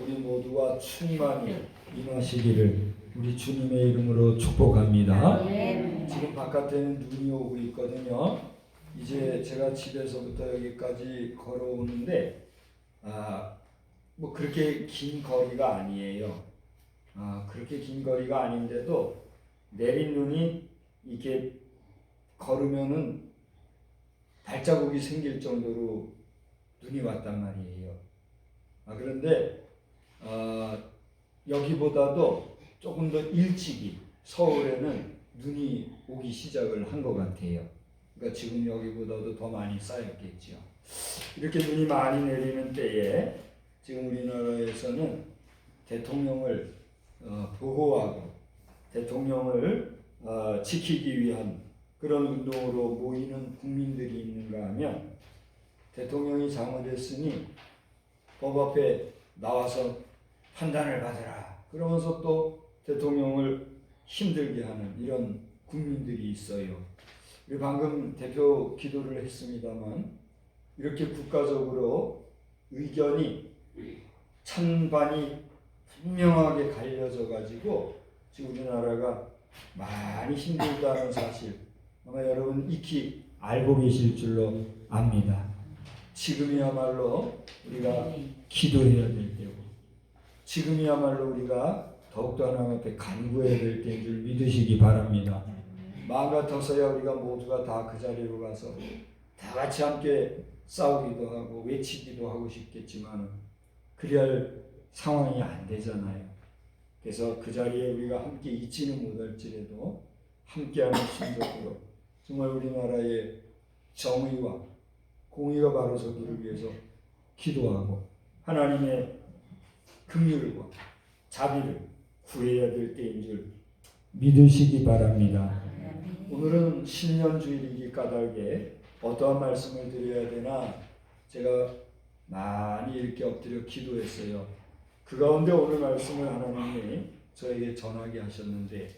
우리 모두와 충만히 임하시기를 우리 주님의 이름으로 축복합니다. 지금 바깥에는 눈이 오고 있거든요. 이제 제가 집에서부터 여기까지 걸어오는데 뭐 그렇게 긴 거리가 아니에요. 그렇게 긴 거리가 아닌데도 내린 눈이 이렇게 걸으면은 발자국이 생길 정도로 눈이 왔단 말이에요. 그런데 여기보다도 조금 더 일찍이 서울에는 눈이 오기 시작을 한 것 같아요. 그러니까 지금 여기보다도 더 많이 쌓였겠죠. 이렇게 눈이 많이 내리는 때에 지금 우리나라에서는 대통령을 보호하고 대통령을 지키기 위한 그런 운동으로 모이는 국민들이 있는가 하면 대통령이 잘못했으니 법 앞에 나와서 판단을 받으라. 그러면서 또 대통령을 힘들게 하는 이런 국민들이 있어요. 우리 방금 대표 기도를 했습니다만 이렇게 국가적으로 의견이 찬반이 분명하게 갈려져 가지고 지금 우리나라가 많이 힘들다는 사실 아마 여러분 익히 알고 계실 줄로 압니다. 지금이야말로 우리가 기도해야 될 때고 지금이야말로 우리가 더욱더 하나님 앞에 간구해야 될 때인 줄 믿으시기 바랍니다. 마음 같아서야 우리가 모두가 다 그 자리로 가서 다 같이 함께 싸우기도 하고 외치기도 하고 싶겠지만 그리할 상황이 안 되잖아요. 그래서 그 자리에 우리가 함께 있지는 못할지라도 함께하는 신적으로 정말 우리나라의 정의와 공의가 바로 서기를 위해서 기도하고 하나님의 긍휼과 자비를 구해야 될 때인 줄 믿으시기 바랍니다. 오늘은 신년주일이기 까닭에 어떠한 말씀을 드려야 되나 제가 많이 이렇게 엎드려 기도했어요. 그 가운데 오늘 말씀을 하나님이 저에게 전하게 하셨는데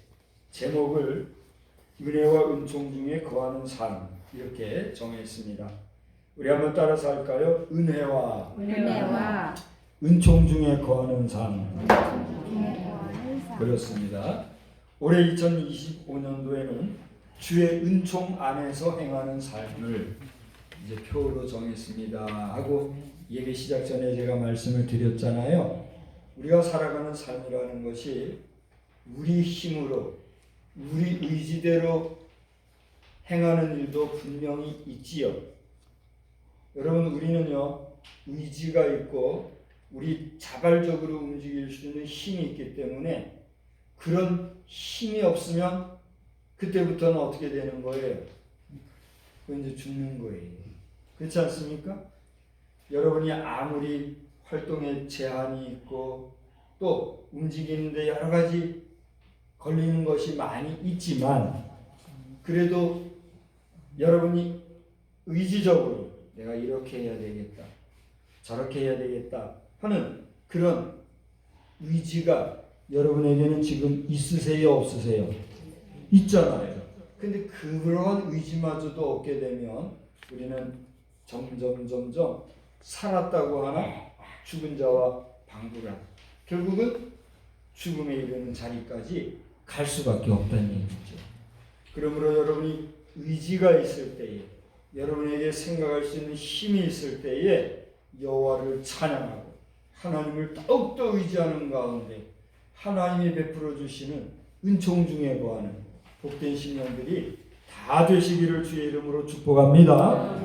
제목을 은혜와 은총 중에 거하는 삶 이렇게 정했습니다. 우리 한번 따라서 할까요? 은혜와 은총 중에 거하는 삶. 그렇습니다. 올해 2025년도에는 주의 은총 안에서 행하는 삶을 이제 표로 정했습니다 하고 예배 시작 전에 제가 말씀을 드렸잖아요. 우리가 살아가는 삶이라는 것이 우리 힘으로 우리 의지대로 행하는 일도 분명히 있지요. 여러분 우리는요 의지가 있고 우리 자발적으로 움직일 수 있는 힘이 있기 때문에 그런 힘이 없으면 그때부터는 어떻게 되는 거예요? 그건 이제 죽는 거예요. 그렇지 않습니까? 여러분이 아무리 활동에 제한이 있고 또 움직이는데 여러 가지 걸리는 것이 많이 있지만 그래도 여러분이 의지적으로 내가 이렇게 해야 되겠다 저렇게 해야 되겠다 하는 그런 의지가 여러분에게는 지금 있으세요 없으세요? 있잖아요. 근데 그러한 의지마저도 없게 되면 우리는 점점 살았다고 하나 죽은 자와 방불한 결국은 죽음에 이르는 자리까지 갈 수밖에 없다는 얘기죠. 그러므로 여러분이 의지가 있을 때에 여러분에게 생각할 수 있는 힘이 있을 때에 여호와를 찬양하고 하나님을 더욱더 의지하는 가운데 하나님이 베풀어 주시는 은총 중에 거하는 복된 신령들이 다 되시기를 주의 이름으로 축복합니다.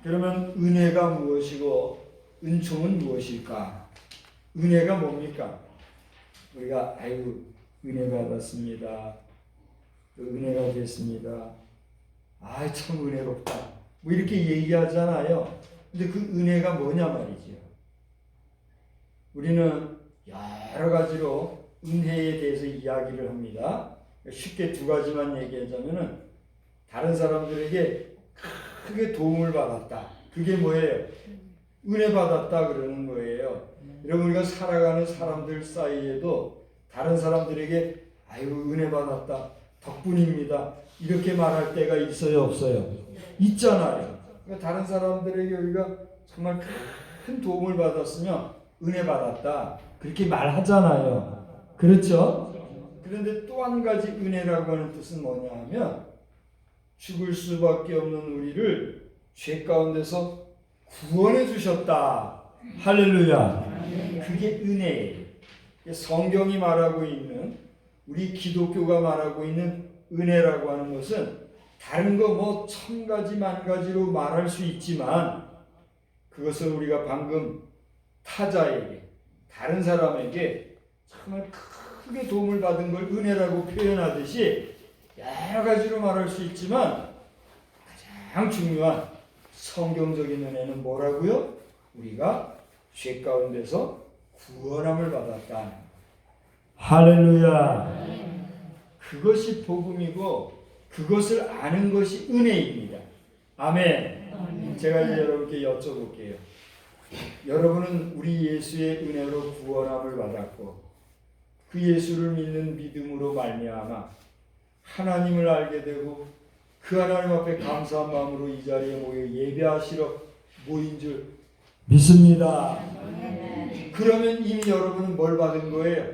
그러면 은혜가 무엇이고 은총은 무엇일까? 은혜가 뭡니까? 우리가 은혜 받았습니다. 은혜가 됐습니다. 참 은혜롭다. 뭐 이렇게 얘기하잖아요. 근데 그 은혜가 뭐냐 말이죠. 우리는 여러 가지로 은혜에 대해서 이야기를 합니다. 쉽게 두 가지만 얘기하자면은 다른 사람들에게 크게 도움을 받았다. 그게 뭐예요? 은혜 받았다 그러는 거예요. 여러분 우리가 살아가는 사람들 사이에도 다른 사람들에게 은혜 받았다. 덕분입니다. 이렇게 말할 때가 있어요 없어요? 있잖아요. 그러니까 다른 사람들에게 우리가 정말 큰 도움을 받았으면 은혜 받았다 그렇게 말하잖아요. 그렇죠? 그런데 또 한 가지 은혜라고 하는 뜻은 뭐냐 하면 죽을 수밖에 없는 우리를 죄 가운데서 구원해 주셨다. 할렐루야. 그게 은혜예요. 성경이 말하고 있는, 우리 기독교가 말하고 있는 은혜라고 하는 것은 다른 거 뭐 천 가지 만 가지로 말할 수 있지만 그것을 우리가 방금 타자에게, 다른 사람에게 정말 크게 도움을 받은 걸 은혜라고 표현하듯이 여러 가지로 말할 수 있지만 가장 중요한 성경적인 은혜는 뭐라고요? 우리가 죄 가운데서 구원함을 받았다. 할렐루야. 그것이 복음이고 그것을 아는 것이 은혜입니다. 아멘. 제가 이제 여러분께 여쭤볼게요. 여러분은 우리 예수의 은혜로 구원함을 받았고 그 예수를 믿는 믿음으로 말미암아 하나님을 알게 되고 그 하나님 앞에 감사한 마음으로 이 자리에 모여 예배하시러 모인 줄 믿습니다. 그러면 이미 여러분은 뭘 받은 거예요?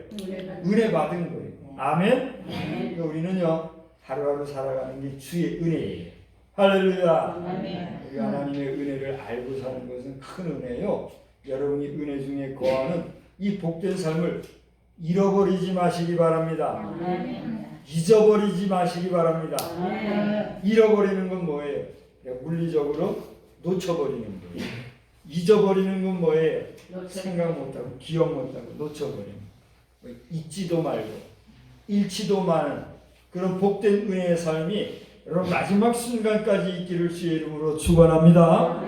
은혜 받은 거예요. 아멘? 그러니까 우리는요 하루하루 살아가는 게 주의 은혜예요. 할렐루야. 우리 하나님의 은혜를 알고 사는 것은 큰 은혜요. 여러분이 은혜 중에 거하는 이 복된 삶을 잃어버리지 마시기 바랍니다. 잊어버리지 마시기 바랍니다. 잃어버리는 건 뭐예요? 물리적으로 놓쳐버리는 거예요. 잊어버리는 건 뭐예요? 생각 못하고 기억 못하고 놓쳐버리는 거예요. 잊지도 말고 잃지도 마는 그런 복된 은혜의 삶이 여러분 마지막 순간까지 있기를 주의 이름으로 축원합니다.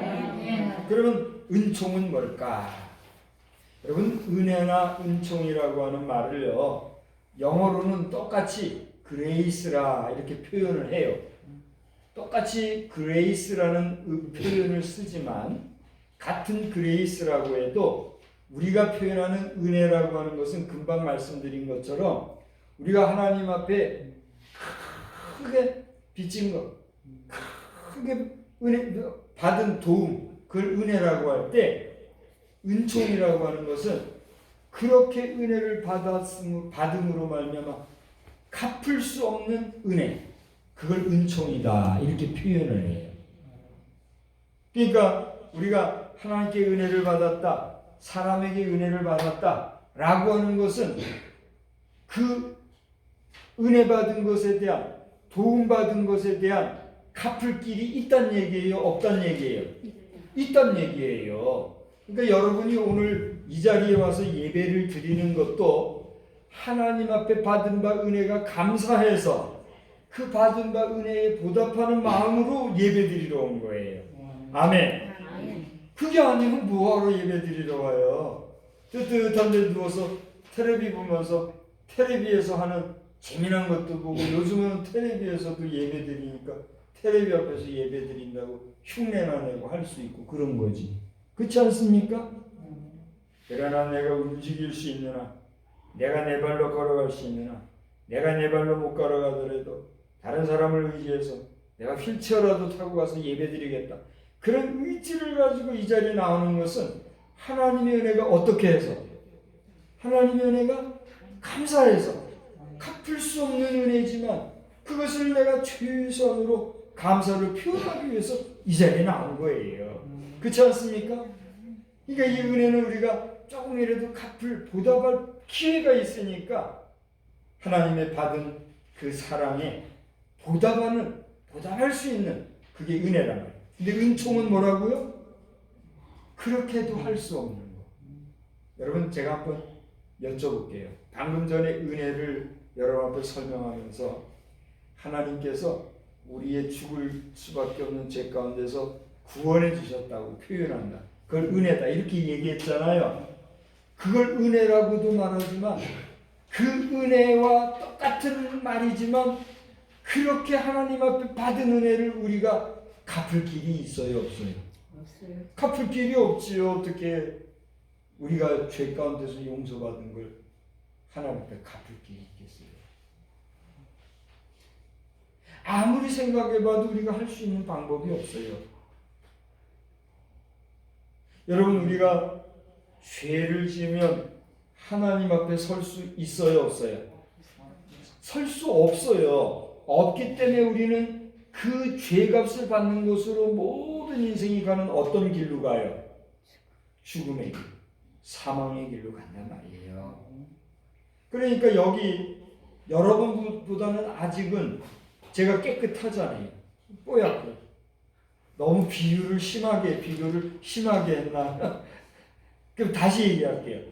그러면 은총은 뭘까? 여러분 은혜나 은총이라고 하는 말을요 영어로는 똑같이 그레이스라 이렇게 표현을 해요. 똑같이 그레이스라는 표현을 쓰지만 같은 그레이스라고 해도 우리가 표현하는 은혜라고 하는 것은 금방 말씀드린 것처럼 우리가 하나님 앞에 크게 빚진 것, 크게 은혜 받은 도움, 그걸 은혜라고 할 때 은총이라고 하는 것은 그렇게 은혜를 받음으로 말미암아 갚을 수 없는 은혜, 그걸 은총이다 이렇게 표현을 해요. 그러니까 우리가 하나님께 은혜를 받았다, 사람에게 은혜를 받았다 라고 하는 것은 그 은혜 받은 것에 대한, 도움 받은 것에 대한 갚을 길이 있다는 얘기예요? 없다는 얘기예요? 있다는 얘기예요. 그러니까 여러분이 오늘 이 자리에 와서 예배를 드리는 것도 하나님 앞에 받은 바 은혜가 감사해서 그 받은 바 은혜에 보답하는 마음으로 예배 드리러 온 거예요. 아멘. 그게 아니면 뭐하러 예배 드리러 와요? 뜨뜻한 데 누워서 텔레비 보면서 텔레비에서 하는 재미난 것도 보고 요즘은 텔레비에서도 예배 드리니까 텔레비 앞에서 예배 드린다고 흉내나 내고 할 수 있고 그런 거지. 그렇지 않습니까? 그러나 내가 움직일 수 있느나, 내가 내 발로 걸어갈 수 있느나, 내가 내 발로 못 걸어가더라도 다른 사람을 의지해서 내가 휠체어라도 타고 가서 예배드리겠다. 그런 의지를 가지고 이 자리에 나오는 것은 하나님의 은혜가 어떻게 해서, 하나님의 은혜가 감사해서 갚을 수 없는 은혜지만 그것을 내가 최선으로 감사를 표현하기 위해서 이 자리에 나온 거예요. 그렇지 않습니까? 그러니까 이 은혜는 우리가 조금이라도 갚을, 보답할 기회가 있으니까 하나님의 받은 그 사랑에 보답할 수 있는 그게 은혜란 말이에요. 근데 은총은 뭐라고요? 그렇게도 할 수 없는 거. 여러분 제가 한번 여쭤볼게요. 방금 전에 은혜를 여러분 앞에 설명하면서 하나님께서 우리의 죽을 수밖에 없는 죄 가운데서 구원해 주셨다고 표현한다. 그걸 은혜다 이렇게 얘기했잖아요. 그걸 은혜라고도 말하지만 그 은혜와 똑같은 말이지만 그렇게 하나님 앞에 받은 은혜를 우리가 갚을 길이 있어요, 없어요? 없어요. 갚을 길이 없지요. 어떻게 우리가 죄 가운데서 용서받은 걸 하나님 앞에 갚을 길이 있겠어요? 아무리 생각해봐도 우리가 할 수 있는 방법이 없어요. 여러분 우리가 죄를 지으면 하나님 앞에 설 수 있어요, 없어요? 설 수 없어요. 없기 때문에 우리는 그 죄값을 받는 곳으로 모든 인생이 가는 어떤 길로 가요? 죽음의 길, 사망의 길로 간단 말이에요. 그러니까 여기 여러분보다는 아직은 제가 깨끗하잖아요. 뽀얗고. 너무 비교를 심하게 했나? 그럼 다시 얘기할게요.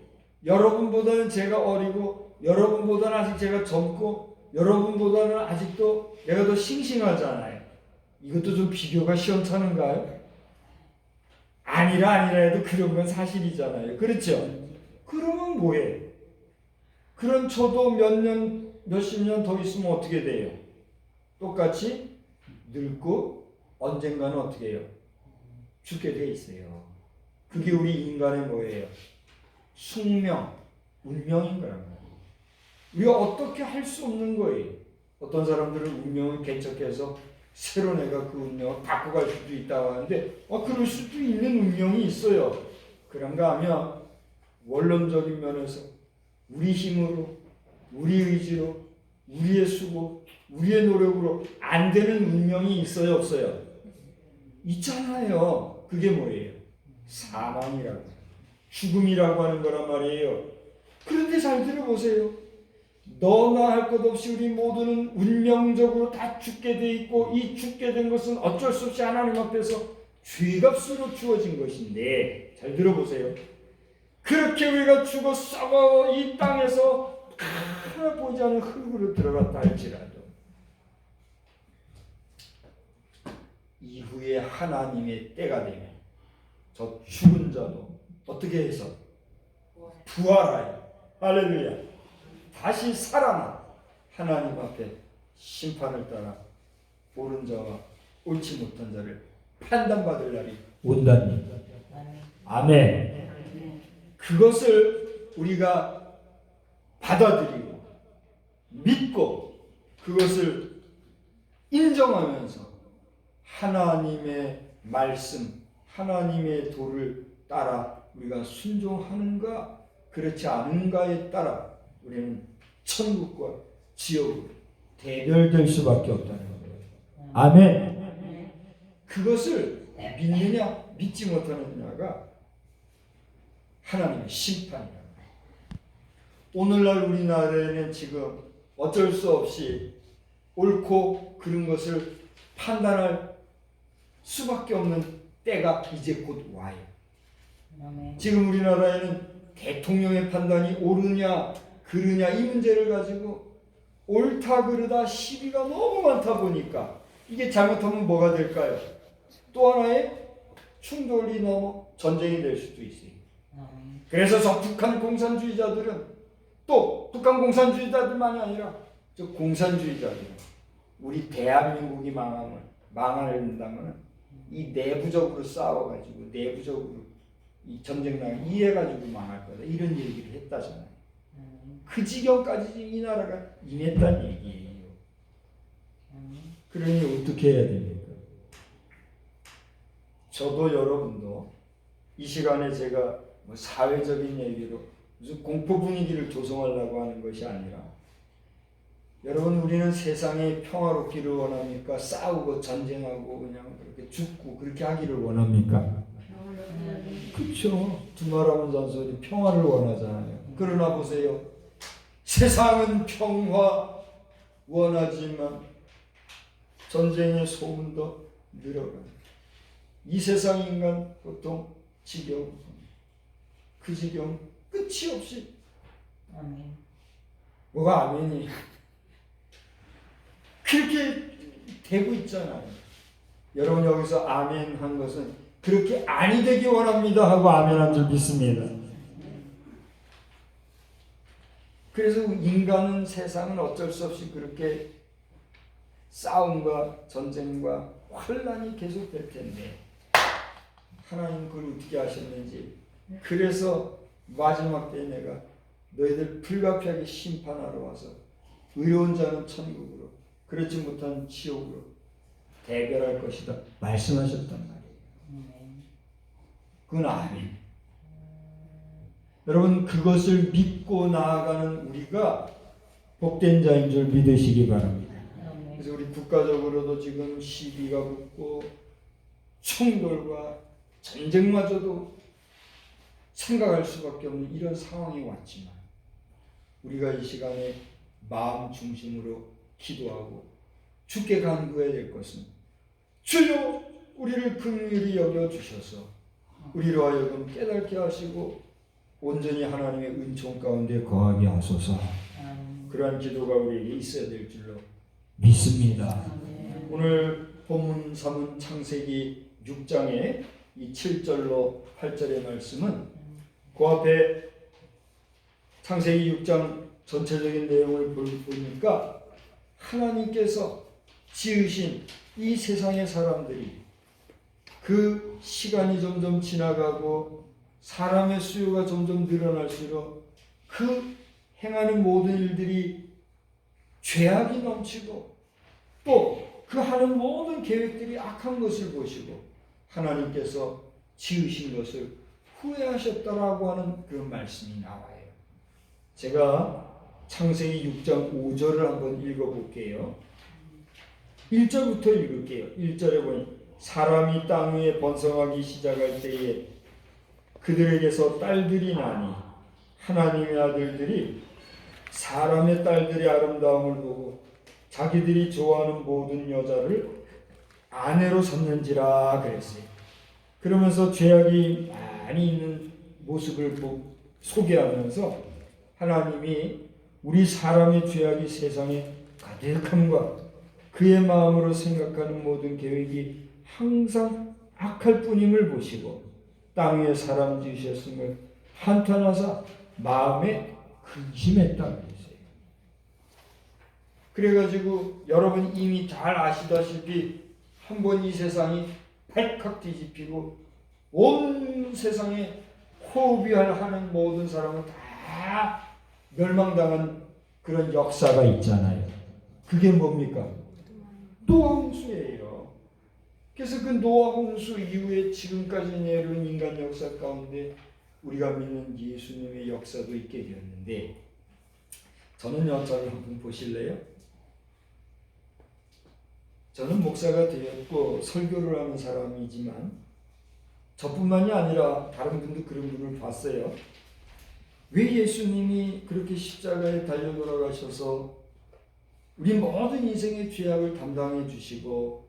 여러분보다는 제가 어리고, 여러분보다는 아직 제가 젊고, 여러분보다는 아직도 내가 더 싱싱하잖아요. 이것도 좀 비교가 시원찮은가요? 아니라 해도 그런 건 사실이잖아요. 그렇죠? 그러면 뭐해? 그런 저도 몇십 년 더 있으면 어떻게 돼요? 똑같이 늙고 언젠가는 어떻게 해요? 죽게 돼 있어요. 그게 우리 인간의 뭐예요? 숙명, 운명인 거란 말이에요. 우리가 어떻게 할 수 없는 거예요. 어떤 사람들은 운명을 개척해서 새로 내가 그 운명을 바꿔갈 수도 있다고 하는데 그럴 수도 있는 운명이 있어요. 그런가 하면 원론적인 면에서 우리 힘으로, 우리 의지로, 우리의 수고, 우리의 노력으로 안 되는 운명이 있어요, 없어요? 있잖아요. 그게 뭐예요? 사망이라고, 죽음이라고 하는 거란 말이에요. 그런데 잘 들어보세요. 너나 할 것 없이 우리 모두는 운명적으로 다 죽게 돼 있고, 이 죽게 된 것은 어쩔 수 없이 하나님 앞에서 죄값으로 주어진 것인데, 잘 들어보세요. 그렇게 우리가 죽어 썩어 이 땅에서 하나 보지 않은 흙으로 들어갔다 할지라도 이후에 하나님의 때가 되면 저 죽은 자도 어떻게 해서 부활하여, 할렐루야, 다시 살아나 하나님 앞에 심판을 따라 옳은 자와 옳지 못한 자를 판단받을 날이 온다니. 아멘. 그것을 우리가 받아들이고 믿고 그것을 인정하면서 하나님의 말씀, 하나님의 도를 따라 우리가 순종하는가 그렇지 않은가에 따라 우리는 천국과 지옥으로 대별될 수밖에 없다는 거예요. 아멘. 그것을 믿느냐 믿지 못하느냐가 하나님의 심판이에요. 오늘날 우리나라에는 지금 어쩔 수 없이 옳고 그른 것을 판단할 수밖에 없는 때가 이제 곧 와요. 지금 우리나라에는 대통령의 판단이 옳으냐 그르냐 이 문제를 가지고 옳다 그르다 시비가 너무 많다 보니까 이게 잘못하면 뭐가 될까요? 또 하나의 충돌이 넘어 전쟁이 될 수도 있어요. 그래서 저 북한 공산주의자들은 또 북한 공산주의자들만이 아니라 저 공산주의자들은 우리 대한민국이 망한다면 이 내부적으로 싸워가지고 내부적으로 이 전쟁 나가 이해가지고 망할 거다 이런 얘기를 했다잖아요. 그 지경까지 이 나라가 임했다는 얘기예요. 그러니 어떻게 해야 됩니까? 저도 여러분도 이 시간에 제가 사회적인 얘기로 무슨 공포 분위기를 조성하려고 하는 것이 아니라 여러분 우리는 세상이 평화롭기를 원합니까? 싸우고 전쟁하고 그냥 그렇게 죽고 그렇게 하기를 원합니까? 그렇죠. 두말하면 잔소리 평화를 원하잖아요. 그러나 보세요. 세상은 평화 원하지만 전쟁의 소문도 늘어갑니다. 이 세상 인간 보통 지겨운 그 지경 끝이 없이 아멘. 뭐가 아멘이 그렇게 되고 있잖아요. 여러분 여기서 아멘 한 것은 그렇게 아니 되기 원합니다 하고 아멘 한 줄 믿습니다. 그래서 인간은 세상은 어쩔 수 없이 그렇게 싸움과 전쟁과 환란이 계속될 텐데 하나님 그걸 어떻게 하셨는지 그래서 마지막 때에 내가 너희들 불가피하게 심판하러 와서 의로운 자는 천국으로 그렇지 못한 지옥으로 대별할 것이다 말씀하셨단 말이에요. 그건 아멘. 여러분 그것을 믿고 나아가는 우리가 복된 자인 줄 믿으시기 바랍니다. 그래서 우리 국가적으로도 지금 시비가 붙고 충돌과 전쟁마저도 생각할 수밖에 없는 이런 상황이 왔지만 우리가 이 시간에 마음 중심으로 기도하고 주께 간구해야 될 것은 주여 우리를 긍휼히 여겨주셔서 우리로 하여금 깨닫게 하시고 온전히 하나님의 은총 가운데 거하게 하소서. 그러한 기도가 우리에게 있어야 될 줄로 믿습니다. 오늘 본문 3은 창세기 6장의 이 7절로 8절의 말씀은 그 앞에 창세기 6장 전체적인 내용을 보니까 하나님께서 지으신 이 세상의 사람들이 그 시간이 점점 지나가고 사람의 수요가 점점 늘어날수록 그 행하는 모든 일들이 죄악이 넘치고 또 그 하는 모든 계획들이 악한 것을 보시고 하나님께서 지으신 것을 후회하셨다라고 하는 그런 말씀이 나와요. 제가 창세기 6장 5절을 한번 읽어볼게요. 1절부터 읽을게요. 1절에 보니 사람이 땅 위에 번성하기 시작할 때에 그들에게서 딸들이 나니 하나님의 아들들이 사람의 딸들의 아름다움을 보고 자기들이 좋아하는 모든 여자를 아내로 삼는지라 그랬어요. 그러면서 죄악이 많이 있는 모습을 소개하면서 하나님이 우리 사람의 죄악이 세상에 가득함과 그의 마음으로 생각하는 모든 계획이 항상 악할 뿐임을 보시고 땅 위에 사람 지으셨음을 한탄하사 마음에 근심했다 그랬어요. 그래가지고 여러분 이미 잘 아시다시피 한 번 이 세상이 발칵 뒤집히고 온 세상에 호흡이 하는 모든 사람은 다 멸망당한 그런 역사가 있잖아요. 그게 뭡니까? 노아 홍수예요. 그래서 그 노아 홍수 이후에 지금까지 내려온 인간 역사 가운데 우리가 믿는 예수님의 역사도 있게 되었는데 저는 여자를 한번 보실래요? 저는 목사가 되었고 설교를 하는 사람이지만 저뿐만이 아니라 다른 분도 그런 분을 봤어요. 왜 예수님이 그렇게 십자가에 달려 돌아가셔서 우리 모든 인생의 죄악을 담당해 주시고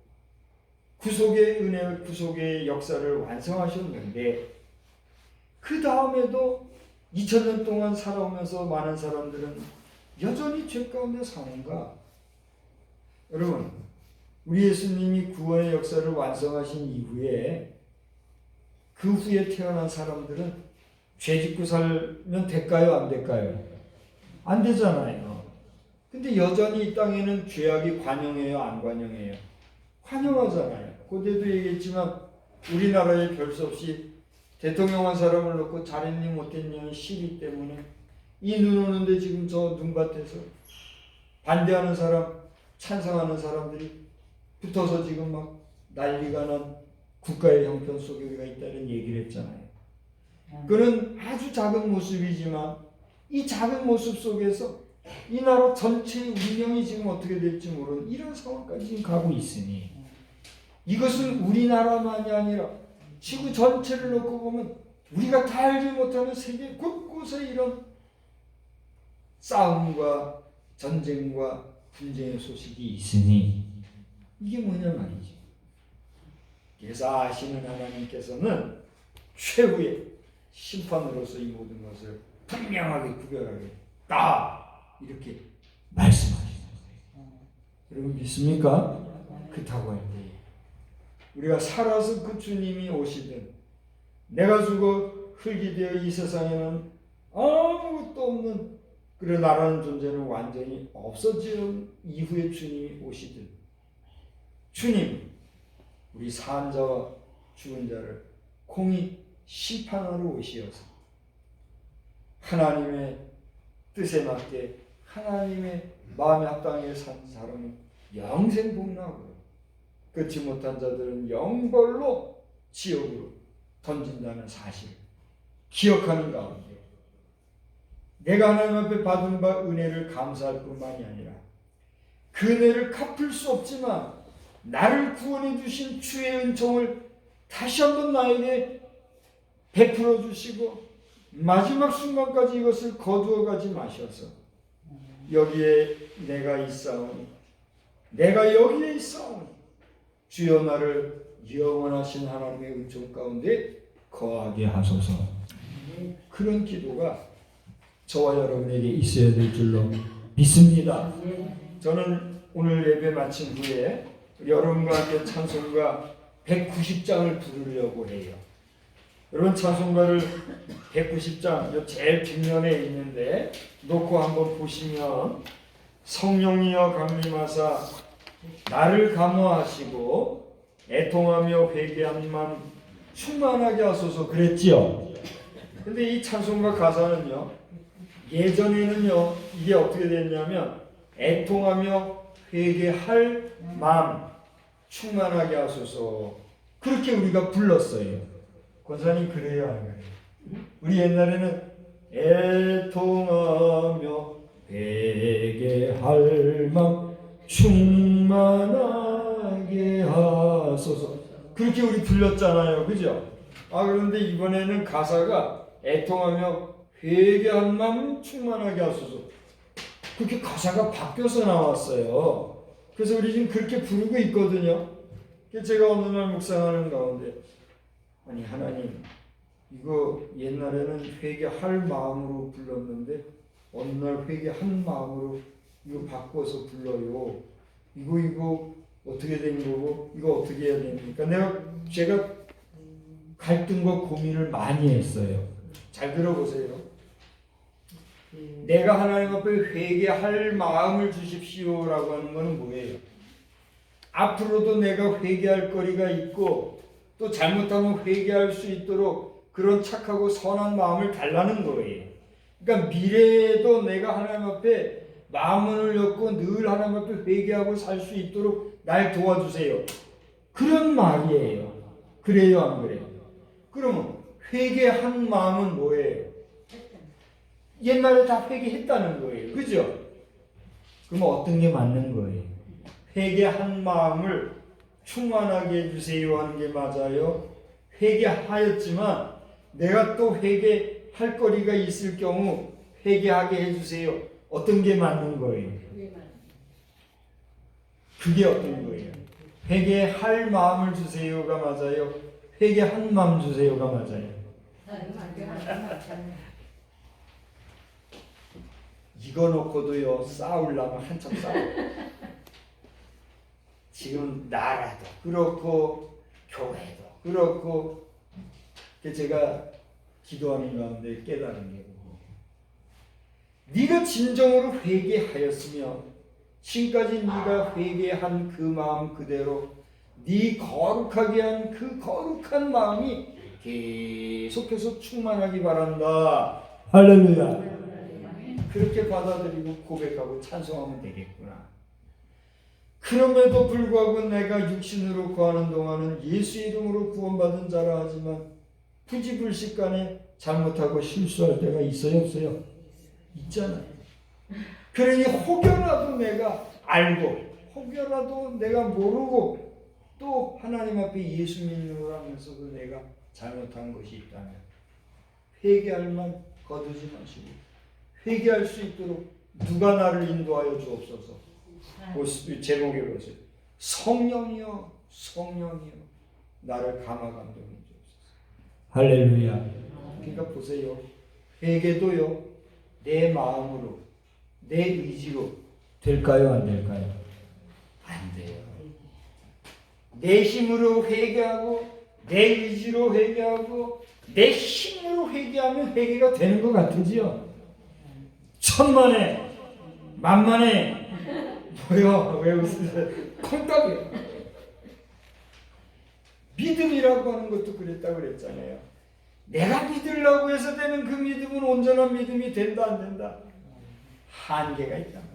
구속의 은혜를 구속의 역사를 완성하셨는데 그 다음에도 2000년 동안 살아오면서 많은 사람들은 여전히 죄 가운데 사는가? 여러분 우리 예수님이 구원의 역사를 완성하신 이후에 그 후에 태어난 사람들은 죄 짓고 살면 될까요? 안 될까요? 안 되잖아요. 근데 여전히 이 땅에는 죄악이 관영해요? 안 관영해요? 관영하잖아요. 그때도 얘기했지만 우리나라에 별 수 없이 대통령 한 사람을 놓고 잘했니 못했니 시비 때문에 이 눈 오는데 지금 저 눈밭에서 반대하는 사람 찬성하는 사람들이 붙어서 지금 막 난리가 난 국가의 형편 속에 우리가 있다는 얘기를 했잖아요. 그는 아주 작은 모습이지만 이 작은 모습 속에서 이 나라 전체의 운명이 지금 어떻게 될지 모르는 이런 상황까지 지금 가고 있으니 이것은 우리나라만이 아니라 지구 전체를 놓고 보면 우리가 다 알지 못하는 세계 곳곳에 이런 싸움과 전쟁과 분쟁의 소식이 있으니 이게 뭐냐 말이죠. 그래서 아시는 하나님께서는 최후의 심판으로서 이 모든 것을 분명하게 구별하겠다 이렇게 말씀하십니다. 여러분 믿습니까? 그렇다고 할 때 우리가 살아서 그 주님이 오시든 내가 죽어 흙이 되어 이 세상에는 아무것도 없는 그런 나라는 존재는 완전히 없어지는 이후에 주님이 오시든 주님 우리 산 자와 죽은 자를 공히 심판하러 오시어서 하나님의 뜻에 맞게 하나님의 마음에 합당하게 산 사람은 영생 복락으로 그렇지 못한 자들은 영벌로 지옥으로 던진다는 사실을 기억하는 가운데 내가 하나님 앞에 받은 바 은혜를 감사할 뿐만이 아니라 그 은혜를 갚을 수 없지만 나를 구원해 주신 주의 은총을 다시 한번 나에게 베풀어 주시고 마지막 순간까지 이것을 거두어 가지 마셔서 여기에 내가 있사오니 내가 여기에 있사오니 주여 나를 영원하신 하나님의 은총 가운데 거하게 하소서. 그런 기도가 저와 여러분에게 있어야 될 줄로 믿습니다. 저는 오늘 예배 마친 후에 여러분과 함께 찬송가 190장을 부르려고 해요. 여러분 찬송가를 190장 제일 뒷면에 있는데 놓고 한번 보시면 성령이여 강림하사 나를 감화하시고 애통하며 회개한 맘 충만하게 하소서 그랬지요. 근데 이 찬송가 가사는요, 예전에는요 이게 어떻게 됐냐면 애통하며 회개할 마음 충만하게 하소서 그렇게 우리가 불렀어요. 권사님 그래요 안 그래요? 우리 옛날에는 애통하며 회개할 마음 충만하게 하소서 그렇게 우리 불렀잖아요, 그죠? 그런데 이번에는 가사가 애통하며 회개한 마음 충만하게 하소서 그렇게 가사가 바뀌어서 나왔어요. 그래서 우리 지금 그렇게 부르고 있거든요. 제가 어느 날 묵상하는 가운데 아니 하나님 이거 옛날에는 회개할 마음으로 불렀는데 어느 날 회개한 마음으로 이거 바꿔서 불러요. 이거 어떻게 된 거고 이거 어떻게 해야 됩니까? 제가 갈등과 고민을 많이 했어요. 잘 들어보세요. 내가 하나님 앞에 회개할 마음을 주십시오라고 하는 것은 뭐예요? 앞으로도 내가 회개할 거리가 있고 또 잘못하면 회개할 수 있도록 그런 착하고 선한 마음을 달라는 거예요. 그러니까 미래에도 내가 하나님 앞에 마음을 열고 늘 하나님 앞에 회개하고 살 수 있도록 날 도와주세요. 그런 말이에요. 그래요 안 그래요? 그러면 회개한 마음은 뭐예요? 옛날에 다 회개했다는 거예요. 그죠? 그럼 어떤 게 맞는 거예요? 회개한 마음을 충만하게 해주세요 하는 게 맞아요? 회개하였지만 내가 또 회개할 거리가 있을 경우 회개하게 해주세요. 어떤 게 맞는 거예요? 그게 어떤 거예요? 회개할 마음을 주세요가 맞아요? 회개한 마음 주세요가 맞아요? 이거 놓고도요 싸우려면 한참 싸워요. 지금 나라도 그렇고 교회도 그렇고 제가 기도하는 가운데 깨달은 게 네가 진정으로 회개하였으며 지금까지 네가 회개한 그 마음 그대로 네 거룩하게 한 그 거룩한 마음이 계속해서 충만하기 바란다. 할렐루야. 그렇게 받아들이고 고백하고 찬송하면 되겠구나. 그럼에도 불구하고 내가 육신으로 거하는 동안은 예수 이름으로 구원받은 자라 하지만 부지불식간에 잘못하고 실수할 때가 있어요 없어요? 있잖아요. 그러니 혹여라도 내가 알고 혹여라도 내가 모르고 또 하나님 앞에 예수 믿는 하면서도 내가 잘못한 것이 있다면 회개할 만 거두지 마시고 회개할 수 있도록 누가 나를 인도하여 주옵소서. 제목에 보세요. 성령이여 성령이여 나를 감화 감동해 주옵소서. 할렐루야. 그러니까 보세요. 회개도요 내 마음으로 내 의지로 될까요 안 될까요? 안 돼요. 내 힘으로 회개하고 내 의지로 회개하고 내 힘으로 회개하면 회개가 되는 것 같으지요? 천만에 만만에 뭐요? 왜 웃으세요? 콩떡이요. 믿음이라고 하는 것도 그랬다고 그랬잖아요. 내가 믿으려고 해서 되는 그 믿음은 온전한 믿음이 된다 안 된다? 한계가 있단 말이에요.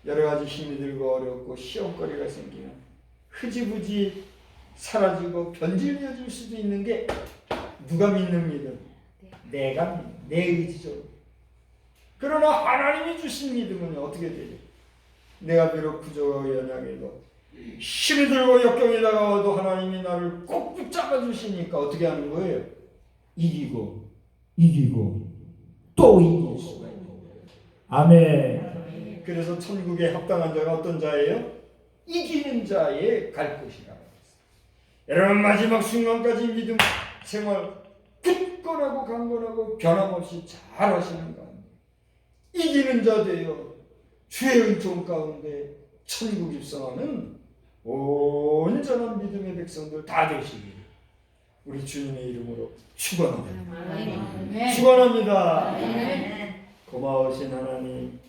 여러 가지 힘이 들고 어렵고 시험거리가 생기면 흐지부지 사라지고 변질되어질 수도 있는 게 누가 믿는 믿음? 내가 믿는, 내 의지적으로 그러나 하나님이 주신 믿음은 어떻게 되죠? 내가 비록 그저 연약해도 힘이 들고 역경이 다가와도 하나님이 나를 꼭 붙잡아 주시니까 어떻게 하는 거예요? 이기고 또 이길 수가 있는 거예요. 아멘. 그래서 천국에 합당한 자가 어떤 자예요? 이기는 자에 갈 것이라고 했어요. 여러분 마지막 순간까지 믿음 생활 굳건하고 강건하고 변함없이 잘 하시는 가운데 이기는 자 되어 주의 은총 가운데 천국 입성하는 온전한 믿음의 백성들 다 되시기를 우리 주님의 이름으로 축원합니다. 축원합니다. 고마우신 하나님